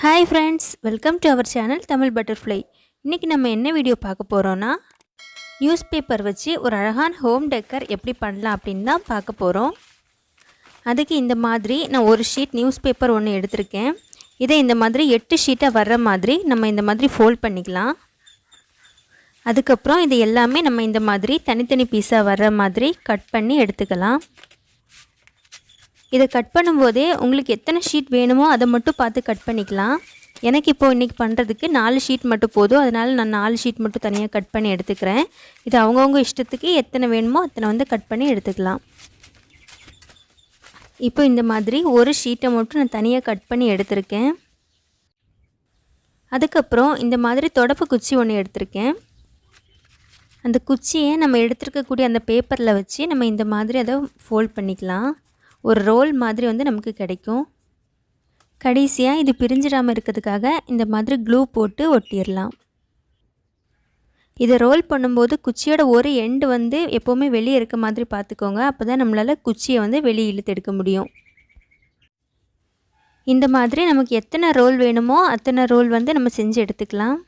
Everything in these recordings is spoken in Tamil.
Hi friends, welcome to our channel Tamil Butterfly. இன்றைக்கி நம்ம என்ன வீடியோ பார்க்க போகிறோன்னா, நியூஸ் பேப்பர் வச்சு ஒரு அழகான ஹோம் டெக்கர் எப்படி பண்ணலாம் அப்படின்னு தான் பார்க்க போகிறோம். அதுக்கு இந்த மாதிரி நான் ஒரு ஷீட் நியூஸ் பேப்பர் ஒன்று எடுத்திருக்கேன். இதை இந்த மாதிரி 8 ஷீட்டாக வர்ற மாதிரி நம்ம இந்த மாதிரி ஃபோல்ட் பண்ணிக்கலாம். அதுக்கப்புறம் இது எல்லாமே நம்ம இந்த மாதிரி தனித்தனி பீஸாக வர்ற மாதிரி கட் பண்ணி எடுத்துக்கலாம். இதை கட் பண்ணும்போதே உங்களுக்கு எத்தனை ஷீட் வேணுமோ அதை மட்டும் பார்த்து கட் பண்ணிக்கலாம். எனக்கு இப்போது இன்றைக்கி பண்ணுறதுக்கு 4 ஷீட் மட்டும் போதும். அதனால் நான் 4 ஷீட் மட்டும் தனியாக கட் பண்ணி எடுத்துக்கிறேன். இது அவங்கவுங்க இஷ்டத்துக்கு எத்தனை வேணுமோ அத்தனை வந்து கட் பண்ணி எடுத்துக்கலாம். இப்போ இந்த மாதிரி ஒரு ஷீட்டை மட்டும் நான் தனியாக கட் பண்ணி எடுத்திருக்கேன். அதுக்கப்புறம் இந்த மாதிரி தொடப்பு குச்சி ஒன்று எடுத்திருக்கேன். அந்த குச்சியை நம்ம எடுத்துருக்கக்கூடிய அந்த பேப்பரில் வச்சு நம்ம இந்த மாதிரி அதை ஃபோல்ட் பண்ணிக்கலாம். ஒரு ரோல் மாதிரி வந்து நமக்கு கிடைக்கும். கடைசியாக இது பிரிஞ்சிடாமல் இருக்கிறதுக்காக இந்த மாதிரி க்ளூ போட்டு ஒட்டிடலாம். இதை ரோல் பண்ணும்போது குச்சியோட ஒரு எண்டு வந்து எப்போவுமே வெளியே இருக்க மாதிரி பார்த்துக்கோங்க. அப்போ தான் நம்மளால் குச்சியை வந்து வெளியே இழுத்து எடுக்க முடியும். இந்த மாதிரி நமக்கு எத்தனை ரோல் வேணுமோ அத்தனை ரோல் வந்து நம்ம செஞ்சு எடுத்துக்கலாம்.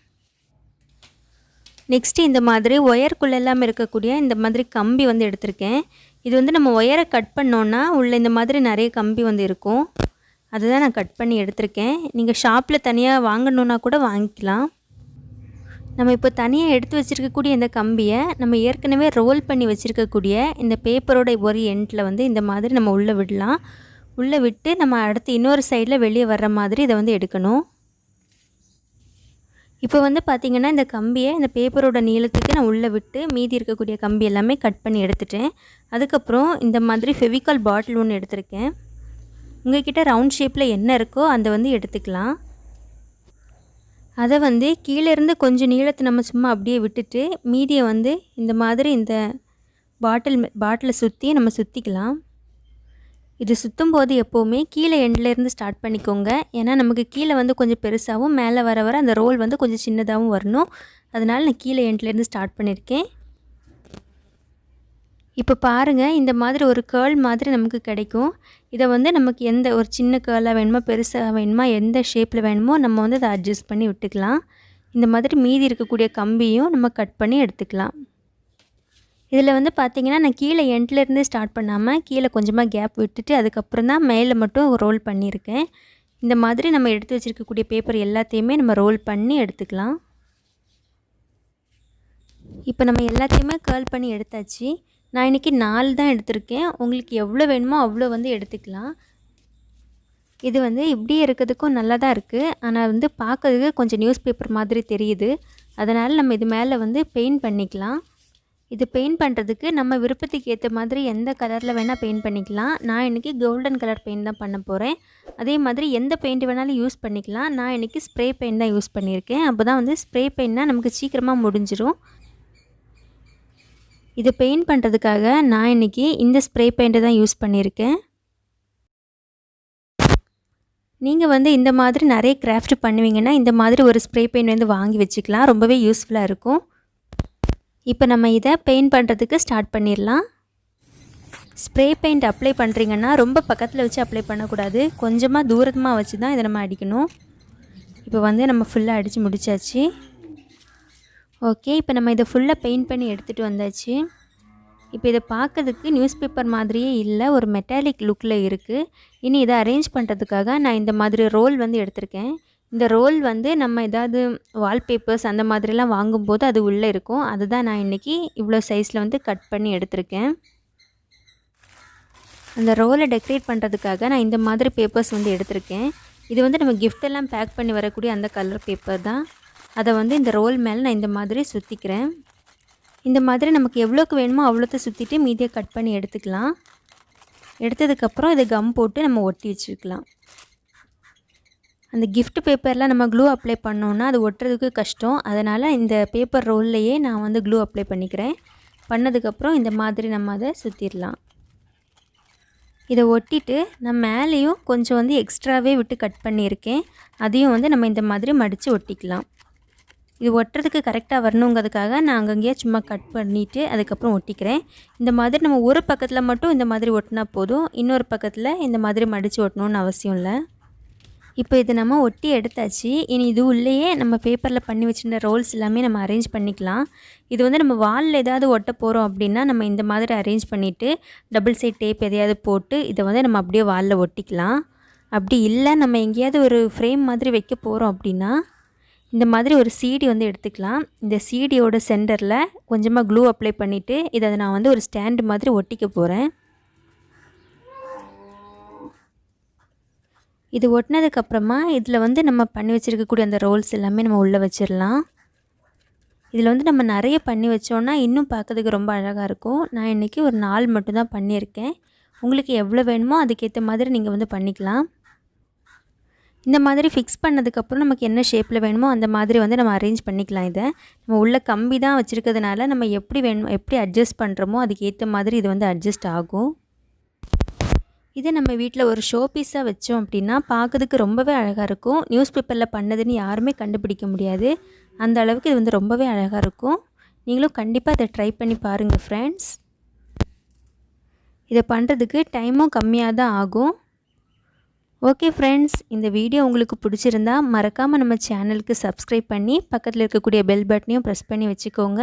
நெக்ஸ்ட்டு இந்த மாதிரி ஒயருக்குள்ளே எல்லாம் இருக்கக்கூடிய இந்த மாதிரி கம்பி வந்து எடுத்திருக்கேன். இது வந்து நம்ம ஒயரை கட் பண்ணோன்னா உள்ளே இந்த மாதிரி நிறைய கம்பி வந்து இருக்கும். அதுதான் நான் கட் பண்ணி எடுத்திருக்கேன். நீங்கள் ஷாப்பில் தனியாக வாங்கணுன்னா கூட வாங்கிக்கலாம். நம்ம இப்போ தனியாக எடுத்து வச்சுருக்கக்கூடிய இந்த கம்பியை நம்ம ஏற்கனவே ரோல் பண்ணி வச்சுருக்கக்கூடிய இந்த பேப்பரோட ஒரு எண்டில் வந்து இந்த மாதிரி நம்ம உள்ளே விடலாம். உள்ளே விட்டு நம்ம அடுத்து இன்னொரு சைடில் வெளியே வர்ற மாதிரி இதை வந்து எடுக்கணும். இப்போ வந்து பார்த்திங்கன்னா இந்த கம்பியை இந்த பேப்பரோட நீளத்துக்கு நான் உள்ளே விட்டு மீதி இருக்கக்கூடிய கம்பி எல்லாமே கட் பண்ணி எடுத்துட்டேன். அதுக்கப்புறம் இந்த மாதிரி ஃபெவிகால் பாட்டில் ஒன்று எடுத்திருக்கேன். உங்கள்கிட்ட ரவுண்ட் ஷேப்பில் என்ன இருக்கோ அதை வந்து எடுத்துக்கலாம். அதை வந்து கீழேருந்து கொஞ்சம் நீளத்தை நம்ம சும்மா அப்படியே விட்டுட்டு மீதியை வந்து இந்த மாதிரி இந்த பாட்டிலை சுற்றி நம்ம சுற்றிக்கலாம். இது சுற்றும் போது எப்போவுமே கீழே எண்ட்லேருந்து ஸ்டார்ட் பண்ணிக்கோங்க. ஏன்னா நமக்கு கீழே வந்து கொஞ்சம் பெருசாகவும் மேலே வர வர அந்த ரோல் வந்து கொஞ்சம் சின்னதாகவும் வரணும். அதனால் நான் கீழே எண்ட்லேருந்து ஸ்டார்ட் பண்ணியிருக்கேன். இப்போ பாருங்கள், இந்த மாதிரி ஒரு கேர்ள் மாதிரி நமக்கு கிடைக்கும். இதை வந்து நமக்கு எந்த ஒரு சின்ன கேர்ளாக வேணுமோ பெருசாக வேணுமா எந்த ஷேப்பில் வேணுமோ நம்ம வந்து அதை அட்ஜஸ்ட் பண்ணி விட்டுக்கலாம். இந்த மாதிரி மீதி இருக்கக்கூடிய கம்பியும் நம்ம கட் பண்ணி எடுத்துக்கலாம். இதில் வந்து பார்த்திங்கன்னா நான் கீழே எண்ட்லேருந்து ஸ்டார்ட் பண்ணாமல் கீழே கொஞ்சமாக கேப் விட்டுட்டு அதுக்கப்புறம் தான் மேலே மட்டும் ரோல் பண்ணியிருக்கேன். இந்த மாதிரி நம்ம எடுத்து வச்சுருக்கக்கூடிய பேப்பர் எல்லாத்தையுமே நம்ம ரோல் பண்ணி எடுத்துக்கலாம். இப்போ நம்ம எல்லாத்தையுமே கேர்ல் பண்ணி எடுத்தாச்சு. நான் இன்றைக்கி 4 தான் எடுத்திருக்கேன். உங்களுக்கு எவ்வளோ வேணுமோ அவ்வளோ வந்து எடுத்துக்கலாம். இது வந்து இப்படியே இருக்கிறதுக்கும் நல்லா தான் இருக்குது. ஆனால் வந்து பார்க்கறதுக்கு கொஞ்சம் நியூஸ் பேப்பர் மாதிரி தெரியுது. அதனால் நம்ம இது மேலே வந்து பெயிண்ட் பண்ணிக்கலாம். இது பெயிண்ட் பண்ணுறதுக்கு நம்ம விருப்பத்துக்கு ஏற்ற மாதிரி எந்த கலரில் வேணால் பெயிண்ட் பண்ணிக்கலாம். நான் இன்றைக்கி கோல்டன் கலர் பெயிண்ட் தான் பண்ண போகிறேன். அதே மாதிரி எந்த பெயிண்ட் வேணாலும் யூஸ் பண்ணிக்கலாம். நான் இன்றைக்கி ஸ்ப்ரே பெயிண்ட் தான் யூஸ் பண்ணியிருக்கேன். அப்போ தான் வந்து ஸ்ப்ரே பெயிண்ட்னால் நமக்கு சீக்கிரமாக முடிஞ்சிடும். இது பெயிண்ட் பண்ணுறதுக்காக நான் இன்றைக்கி இந்த ஸ்ப்ரே பெயிண்ட்டை தான் யூஸ் பண்ணியிருக்கேன். நீங்கள் வந்து இந்த மாதிரி நிறைய கிராஃப்ட் பண்ணுவீங்கன்னா இந்த மாதிரி ஒரு ஸ்ப்ரே பெயிண்ட் வந்து வாங்கி வச்சுக்கலாம். ரொம்பவே யூஸ்ஃபுல்லாக இருக்கும். இப்போ நம்ம இதை பெயிண்ட் பண்ணுறதுக்கு ஸ்டார்ட் பண்ணிடலாம். ஸ்ப்ரே பெயிண்ட் அப்ளை பண்ணுறீங்கன்னா ரொம்ப பக்கத்தில் வச்சு அப்ளை பண்ணக்கூடாது. கொஞ்சமாக தூரமாக வச்சு தான் இதை நம்ம அடிக்கணும். இப்போ வந்து நம்ம ஃபுல்லாக அடித்து முடித்தாச்சு. ஓகே, இப்போ நம்ம இதை ஃபுல்லாக பெயிண்ட் பண்ணி எடுத்துகிட்டு வந்தாச்சு. இப்போ இதை பார்க்கறதுக்கு நியூஸ் பேப்பர் மாதிரியே இல்லை, ஒரு மெட்டாலிக் லுக்கில் இருக்குது. இனி இதை அரேஞ்ச் பண்ணுறதுக்காக நான் இந்த மாதிரி ரோல் வந்து எடுத்திருக்கேன். இந்த ரோல் வந்து நம்ம ஏதாவது வால்பேப்பர்ஸ் அந்த மாதிரிலாம் வாங்கும்போது அது உள்ளே இருக்கும். அதுதான் நான் இன்றைக்கி இவ்வளோ சைஸில் வந்து கட் பண்ணி எடுத்திருக்கேன். அந்த ரோலை டெக்கரேட் பண்ணுறதுக்காக நான் இந்த மாதிரி பேப்பர்ஸ் வந்து எடுத்திருக்கேன். இது வந்து நம்ம கிஃப்டெல்லாம் பேக் பண்ணி வரக்கூடிய அந்த கலர் பேப்பர் தான். அதை வந்து இந்த ரோல் மேலே நான் இந்த மாதிரி சுற்றிக்கிறேன். இந்த மாதிரி நமக்கு எவ்வளோக்கு வேணுமோ அவ்வளோத்த சுற்றிட்டு மீதியை கட் பண்ணி எடுத்துக்கலாம். எடுத்ததுக்கப்புறம் இதை கம் போட்டு நம்ம ஒட்டி வச்சுக்கலாம். அந்த கிஃப்ட் பேப்பரில் நம்ம க்ளூ அப்ளை பண்ணோன்னா அது ஒட்டுறதுக்கு கஷ்டம். அதனால் இந்த பேப்பர் ரோல்லையே நான் வந்து க்ளூ அப்ளை பண்ணிக்கிறேன். பண்ணதுக்கப்புறம் இந்த மாதிரி நம்ம அதை சுற்றிடலாம். இதை ஒட்டிட்டு நான் மேலேயும் கொஞ்சம் வந்து எக்ஸ்ட்ராவே விட்டு கட் பண்ணியிருக்கேன். அதையும் வந்து நம்ம இந்த மாதிரி மடித்து ஒட்டிக்கலாம். இது ஒட்டுறதுக்கு கரெக்டாக வரணுங்கிறதுக்காக நான் அங்கங்கேயே சும்மா கட் பண்ணிவிட்டு அதுக்கப்புறம் ஒட்டிக்கிறேன். இந்த மாதிரி நம்ம ஒரு பக்கத்தில் மட்டும் இந்த மாதிரி ஒட்டினா போதும். இன்னொரு பக்கத்தில் இந்த மாதிரி மடித்து ஒட்டணுன்னு அவசியம் இல்லை. இப்போ இது நம்ம ஒட்டி எடுத்தாச்சு. இனி இது உள்ளேயே நம்ம பேப்பரில் பண்ணி வச்சுருந்த ரோல்ஸ் எல்லாமே நம்ம அரேஞ்ச் பண்ணிக்கலாம். இது வந்து நம்ம வாலில் ஏதாவது ஒட்ட போகிறோம் அப்படின்னா நம்ம இந்த மாதிரி அரேஞ்ச் பண்ணிவிட்டு டபுள் சைட் டேப் எதையாவது போட்டு இதை வந்து நம்ம அப்படியே வாலில் ஒட்டிக்கலாம். அப்படி இல்லை நம்ம எங்கேயாவது ஒரு ஃப்ரேம் மாதிரி வைக்க போகிறோம் அப்படின்னா இந்த மாதிரி ஒரு சீடி வந்து எடுத்துக்கலாம். இந்த சீடியோட சென்டரில் கொஞ்சமாக க்ளூ அப்ளை பண்ணிவிட்டு இதை நான் வந்து ஒரு ஸ்டாண்டு மாதிரி ஒட்டிக்க போகிறேன். இது ஒட்டினதுக்கப்புறமா இதில் வந்து நம்ம பண்ணி வச்சுருக்கக்கூடிய அந்த ரோல்ஸ் எல்லாமே நம்ம உள்ளே வச்சிடலாம். இதில் வந்து நம்ம நிறைய பண்ணி வச்சோன்னா இன்னும் பார்க்கறதுக்கு ரொம்ப அழகாக இருக்கும். நான் இன்றைக்கி ஒரு 4 மட்டும்தான் பண்ணியிருக்கேன். உங்களுக்கு எவ்வளோ வேணுமோ அதுக்கேற்ற மாதிரி நீங்கள் வந்து பண்ணிக்கலாம். இந்த மாதிரி ஃபிக்ஸ் பண்ணதுக்கப்புறம் நமக்கு என்ன ஷேப்பில் வேணுமோ அந்த மாதிரி வந்து நம்ம அரேஞ்ச் பண்ணிக்கலாம். இதை நம்ம உள்ள கம்பி தான் வச்சுருக்கிறதுனால நம்ம எப்படி வேணுமோ எப்படி அட்ஜஸ்ட் பண்ணுறோமோ அதுக்கு ஏற்ற மாதிரி இது வந்து அட்ஜஸ்ட் ஆகும். இதை நம்ம வீட்டில் ஒரு ஷோ பீஸாக வச்சோம் அப்படின்னா பார்க்கறதுக்கு ரொம்பவே அழகாக இருக்கும். நியூஸ் பேப்பரில் பண்ணதுன்னு யாருமே கண்டுபிடிக்க முடியாது. அந்த அளவுக்கு இது வந்து ரொம்பவே அழகாக இருக்கும். நீங்களும் கண்டிப்பாக இதை ட்ரை பண்ணி பாருங்கள் ஃப்ரெண்ட்ஸ். இதை பண்ணுறதுக்கு டைமும் கம்மியாக தான் ஆகும். ஓகே ஃப்ரெண்ட்ஸ், இந்த வீடியோ உங்களுக்கு பிடிச்சிருந்தா மறக்காமல் நம்ம சேனலுக்கு சப்ஸ்கிரைப் பண்ணி பக்கத்தில் இருக்கக்கூடிய பெல் பட்டனையும் ப்ரெஸ் பண்ணி வச்சுக்கோங்க.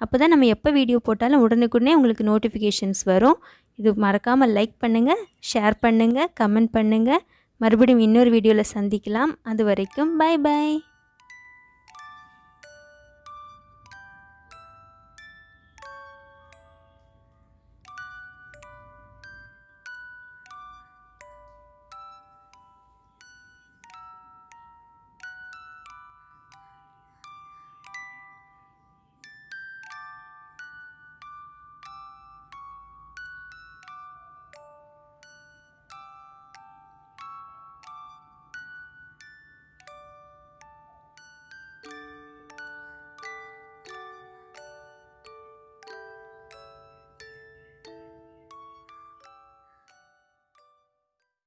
அப்போ தான் நம்ம எப்போ வீடியோ போட்டாலும் உடனுக்குடனே உங்களுக்கு நோட்டிஃபிகேஷன்ஸ் வரும். இது மறக்காமல் லைக் பண்ணுங்கள், ஷேர் பண்ணுங்கள், கமெண்ட் பண்ணுங்கள். மறுபடியும் இன்னொரு வீடியோவில் சந்திக்கலாம். அது வரைக்கும் பை பாய்.